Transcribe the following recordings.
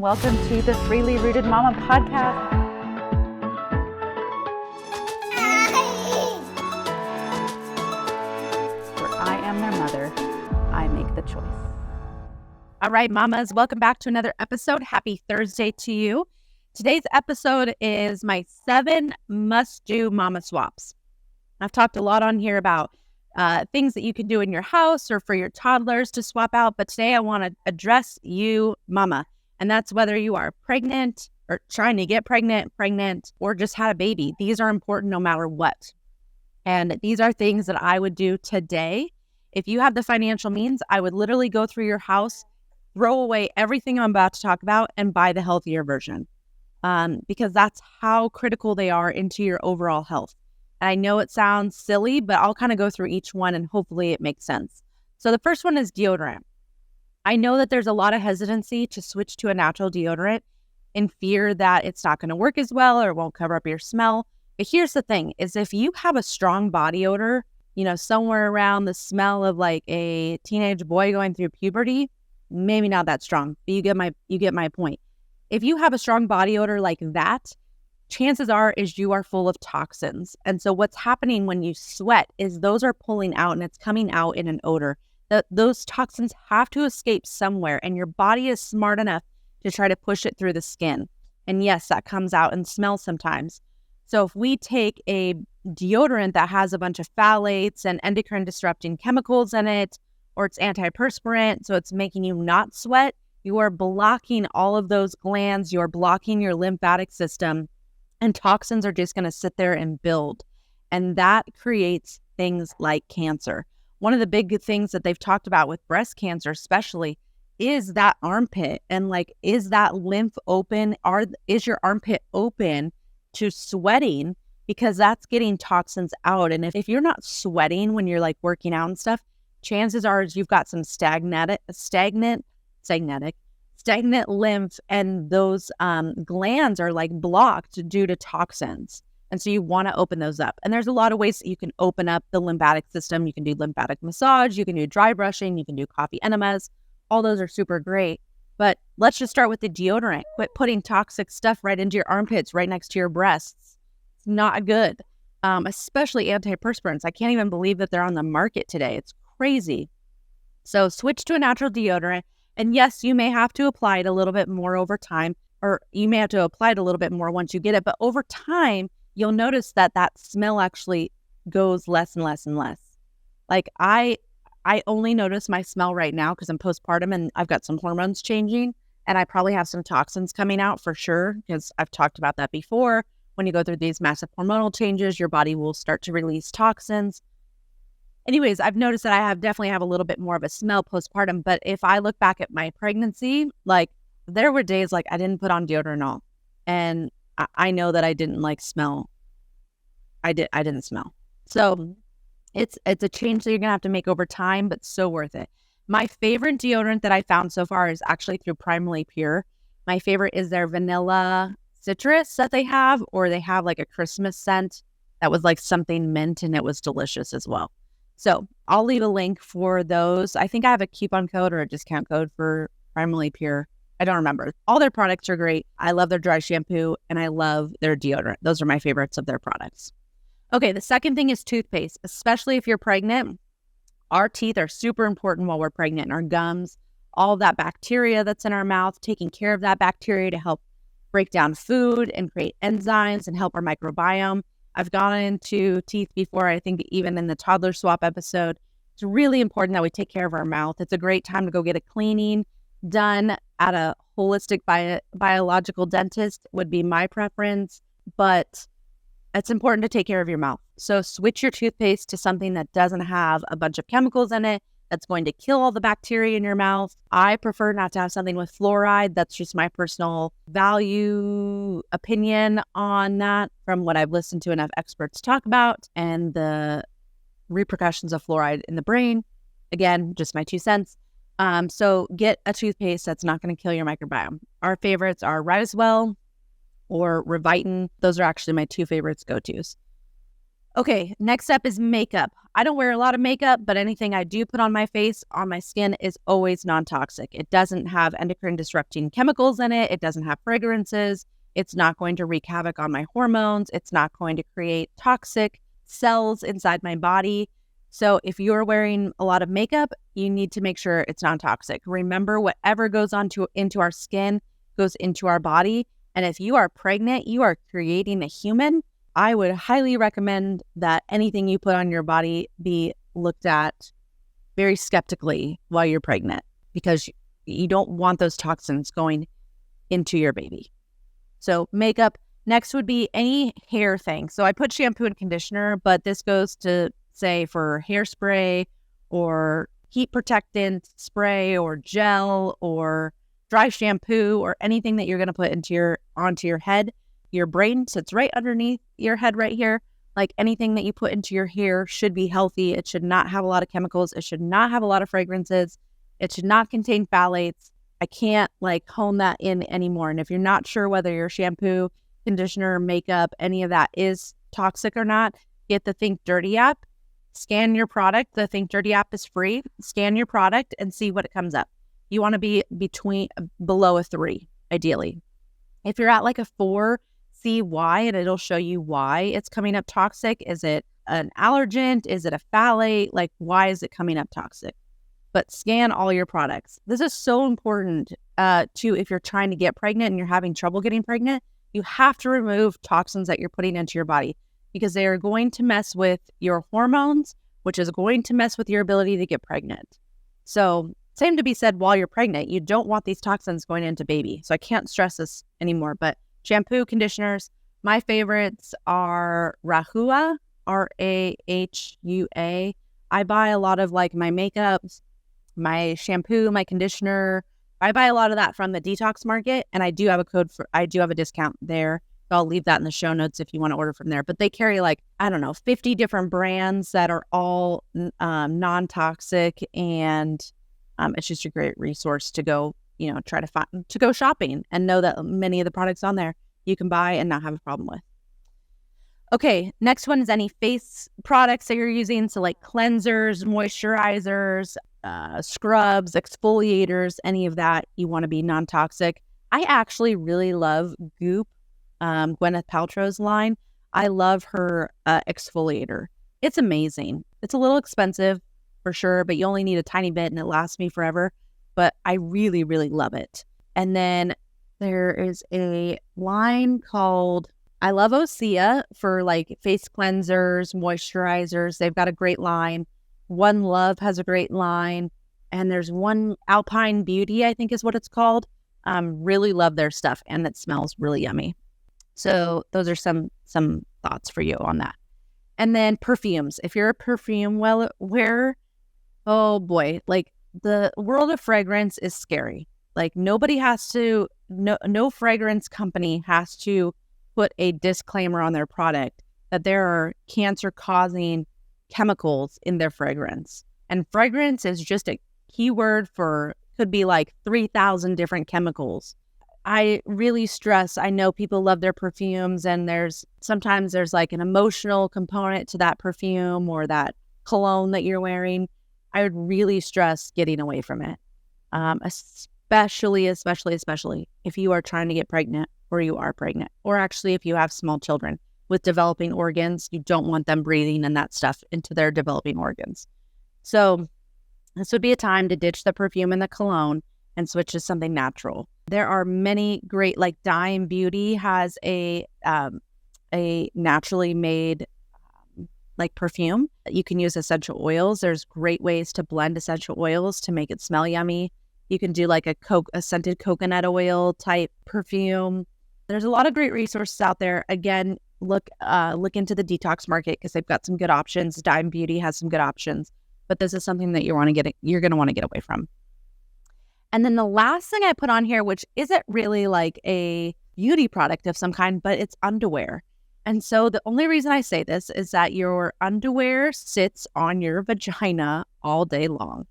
Welcome to the Freely Rooted Mama podcast. Where I am their mother, I make the choice. All right, mamas, welcome back to another episode. Happy Thursday to you. Today's episode is my 7 must-do mama swaps. I've talked a lot on here about things that you can do in your house or for your toddlers to swap out, but today I want to address you, mama. And that's whether you are pregnant or trying to get pregnant, or just had a baby. These are important no matter what. And these are things that I would do today. If you have the financial means, I would literally go through your house, throw away everything I'm about to talk about, and buy the healthier version. Because that's how critical they are into your overall health. And I know it sounds silly, but I'll kind of go through each one and hopefully it makes sense. So the first one is deodorant. I know that there's a lot of hesitancy to switch to a natural deodorant in fear that it's not going to work as well or won't cover up your smell. But here's the thing, is if you have a strong body odor, somewhere around the smell of like a teenage boy going through puberty, maybe not that strong, but you get my point. If you have a strong body odor like that, chances are is you are full of toxins. And so what's happening when you sweat is those are pulling out and it's coming out in an odor. Those toxins have to escape somewhere, and your body is smart enough to try to push it through the skin. And yes, that comes out and smells sometimes. So if we take a deodorant that has a bunch of phthalates and endocrine disrupting chemicals in it, or it's antiperspirant, so it's making you not sweat, you are blocking all of those glands, you're blocking your lymphatic system, and toxins are just going to sit there and build. And that creates things like cancer. One of the big things that they've talked about with breast cancer especially is that armpit. And is that lymph open? Is your armpit open to sweating? Because that's getting toxins out. And if you're not sweating when you're working out and stuff, chances are you've got some stagnant lymph, and those glands are blocked due to toxins. And so you want to open those up. And there's a lot of ways that you can open up the lymphatic system. You can do lymphatic massage, you can do dry brushing, you can do coffee enemas. All those are super great. But let's just start with the deodorant. Quit putting toxic stuff right into your armpits, right next to your breasts. It's not good, especially antiperspirants. I can't even believe that they're on the market today. It's crazy. So switch to a natural deodorant. And yes, you may have to apply it a little bit more over time, or you may have to apply it a little bit more once you get it. But over time, you'll notice that smell actually goes less and less and less. I only notice my smell right now because I'm postpartum and I've got some hormones changing, and I probably have some toxins coming out for sure, because I've talked about that before. When you go through these massive hormonal changes, your body will start to release toxins. Anyways, I've noticed that I definitely have a little bit more of a smell postpartum. But if I look back at my pregnancy, there were days I didn't put on deodorant at all. And I know that I didn't smell. I didn't smell. So it's a change that you're going to have to make over time, but so worth it. My favorite deodorant that I found so far is actually through Primally Pure. My favorite is their vanilla citrus that they have, or they have a Christmas scent that was something mint, and it was delicious as well. So I'll leave a link for those. I think I have a coupon code or a discount code for Primally Pure. I don't remember. All their products are great. I love their dry shampoo and I love their deodorant. Those are my favorites of their products. Okay, the second thing is toothpaste, especially if you're pregnant. Our teeth are super important while we're pregnant. Our gums, all of that bacteria that's in our mouth, taking care of that bacteria to help break down food and create enzymes and help our microbiome. I've gone into teeth before, I think even in the toddler swap episode. It's really important that we take care of our mouth. It's a great time to go get a cleaning done at a holistic biological dentist would be my preference, but it's important to take care of your mouth. So switch your toothpaste to something that doesn't have a bunch of chemicals in it that's going to kill all the bacteria in your mouth. I prefer not to have something with fluoride. That's just my personal opinion on that from what I've listened to enough experts talk about and the repercussions of fluoride in the brain. Again, just my 2 cents. So get a toothpaste that's not going to kill your microbiome. Our favorites are Rivaswell or Revitin. Those are actually my 2 favorites go-tos. Okay, next up is makeup. I don't wear a lot of makeup, but anything I do put on my face, on my skin, is always non-toxic. It doesn't have endocrine disrupting chemicals in it. It doesn't have fragrances. It's not going to wreak havoc on my hormones. It's not going to create toxic cells inside my body. So if you're wearing a lot of makeup, you need to make sure it's non-toxic. Remember, whatever goes into our skin goes into our body. And if you are pregnant, you are creating a human. I would highly recommend that anything you put on your body be looked at very skeptically while you're pregnant, because you don't want those toxins going into your baby. So makeup. Next would be any hair thing. So I put shampoo and conditioner, but this goes to, say, for hairspray or heat protectant spray or gel or dry shampoo or anything that you're going to put onto your head. Your brain sits right underneath your head right here. Like, anything that you put into your hair should be healthy. It should not have a lot of chemicals. It should not have a lot of fragrances. It should not contain phthalates. I can't hone that in anymore. And if you're not sure whether your shampoo, conditioner, makeup, any of that is toxic or not, get the Think Dirty app. Scan your product. The Think Dirty app is free. Scan your product and see what it comes up. You want to be below a 3, ideally. If you're at a 4, see why, and it'll show you why it's coming up toxic. Is it an allergen? Is it a phthalate? Why is it coming up toxic? But scan all your products. This is so important if you're trying to get pregnant and you're having trouble getting pregnant. You have to remove toxins that you're putting into your body, because they are going to mess with your hormones, which is going to mess with your ability to get pregnant. So same to be said while you're pregnant. You don't want these toxins going into baby. So I can't stress this anymore, but shampoo, conditioners. My favorites are Rahua, Rahua. I buy a lot of my makeups, my shampoo, my conditioner. I buy a lot of that from the Detox Market, and I do have a discount there. So I'll leave that in the show notes if you want to order from there. But they carry 50 different brands that are all non-toxic, and it's just a great resource to go, try to go shopping and know that many of the products on there you can buy and not have a problem with. Okay, next one is any face products that you're using. So cleansers, moisturizers, scrubs, exfoliators, any of that, you want to be non-toxic. I actually really love Goop, Gwyneth Paltrow's line. I love her exfoliator. It's amazing. It's a little expensive for sure, but you only need a tiny bit and it lasts me forever. But I really, really love it. And then there is a line called, I love Osea for face cleansers, moisturizers. They've got a great line. One Love has a great line. And there's one, Alpine Beauty, I think is what it's called. Really love their stuff, and it smells really yummy. So those are some thoughts for you on that. And then perfumes. If you're a perfume wearer, oh boy, the world of fragrance is scary. No fragrance company has to put a disclaimer on their product that there are cancer-causing chemicals in their fragrance. And fragrance is just a keyword could be 3,000 different chemicals. I really stress, I know people love their perfumes, and sometimes there's an emotional component to that perfume or that cologne that you're wearing. I would really stress getting away from it. Especially if you are trying to get pregnant, or you are pregnant, or actually if you have small children with developing organs, you don't want them breathing in that stuff into their developing organs. So this would be a time to ditch the perfume and the cologne and switch to something natural. There are many great, Dime Beauty has a naturally made perfume. You can use essential oils. There's great ways to blend essential oils to make it smell yummy. You can do a scented coconut oil type perfume. There's a lot of great resources out there. Again, look into the Detox Market, because they've got some good options. Dime Beauty has some good options, but this is something that you're going to want to get away from. And then the last thing I put on here, which isn't really a beauty product of some kind, but it's underwear. And so the only reason I say this is that your underwear sits on your vagina all day long.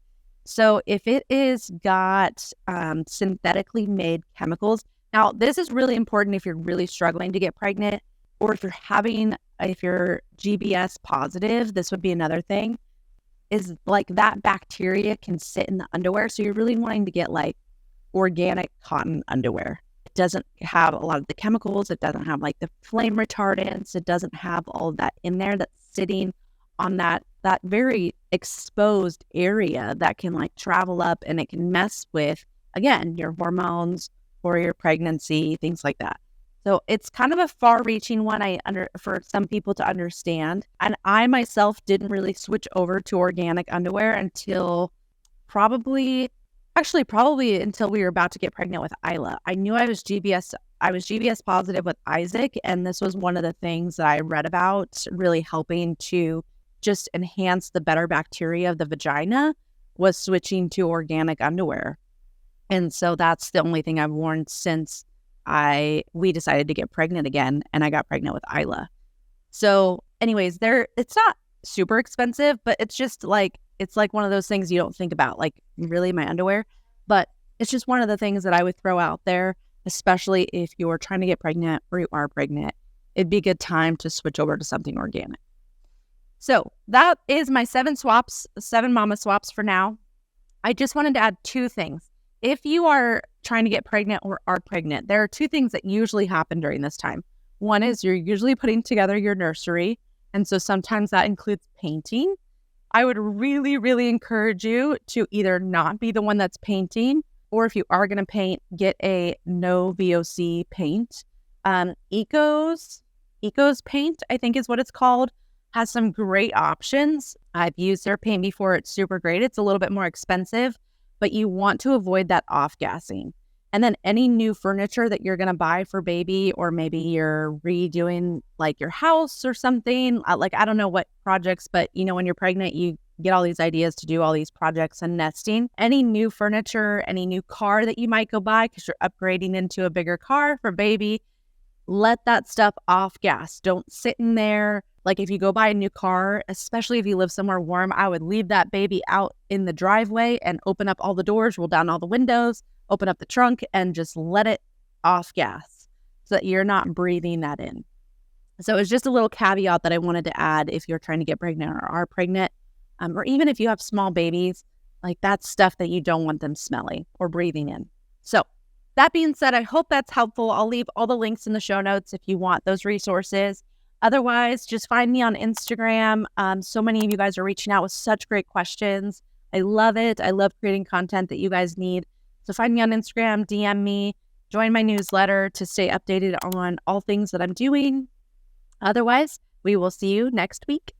So if it is got synthetically made chemicals, now this is really important if you're really struggling to get pregnant. or if you're GBS positive, this would be another thing, is like that bacteria can sit in the underwear. So you're really wanting to get like organic cotton underwear. It doesn't have a lot of the chemicals. It doesn't have like the flame retardants. It doesn't have all of that in there that's sitting on that very exposed area that can like travel up, and it can mess with, again, your hormones or your pregnancy, things like that. So it's kind of a far-reaching one for some people to understand. And I myself didn't really switch over to organic underwear until probably until we were about to get pregnant with Isla. I knew I was GBS positive with Isaac, and this was one of the things that I read about really helping to just enhance the better bacteria of the vagina, was switching to organic underwear. And so that's the only thing I've worn since we decided to get pregnant again, and I got pregnant with Isla. So anyways, it's not super expensive, but it's like one of those things you don't think about, like, really, my underwear? But it's just one of the things that I would throw out there, especially if you're trying to get pregnant or you are pregnant. It'd be a good time to switch over to something organic. So that is my 7 mama swaps for now. I just wanted to add 2 things. If you are trying to get pregnant or are pregnant, there are 2 things that usually happen during this time. One is you're usually putting together your nursery. And so sometimes that includes painting. I would really, really encourage you to either not be the one that's painting, or if you are going to paint, get a no VOC paint. Eco's paint, I think is what it's called, has some great options. I've used their paint before. It's super great. It's a little bit more expensive, but you want to avoid that off-gassing. And then any new furniture that you're going to buy for baby, or maybe you're redoing like your house or something, like, I don't know what projects, but when you're pregnant, you get all these ideas to do all these projects and nesting. Any new furniture, any new car that you might go buy because you're upgrading into a bigger car for baby, let that stuff off gas. Don't sit in there. Like, if you go buy a new car, especially if you live somewhere warm, I would leave that baby out in the driveway and open up all the doors, roll down all the windows, open up the trunk, and just let it off gas so that you're not breathing that in. So it's just a little caveat that I wanted to add if you're trying to get pregnant or are pregnant, or even if you have small babies, like, that's stuff that you don't want them smelling or breathing in. So that being said, I hope that's helpful. I'll leave all the links in the show notes if you want those resources. Otherwise, just find me on Instagram. So many of you guys are reaching out with such great questions. I love it. I love creating content that you guys need. So find me on Instagram, DM me, join my newsletter to stay updated on all things that I'm doing. Otherwise, we will see you next week.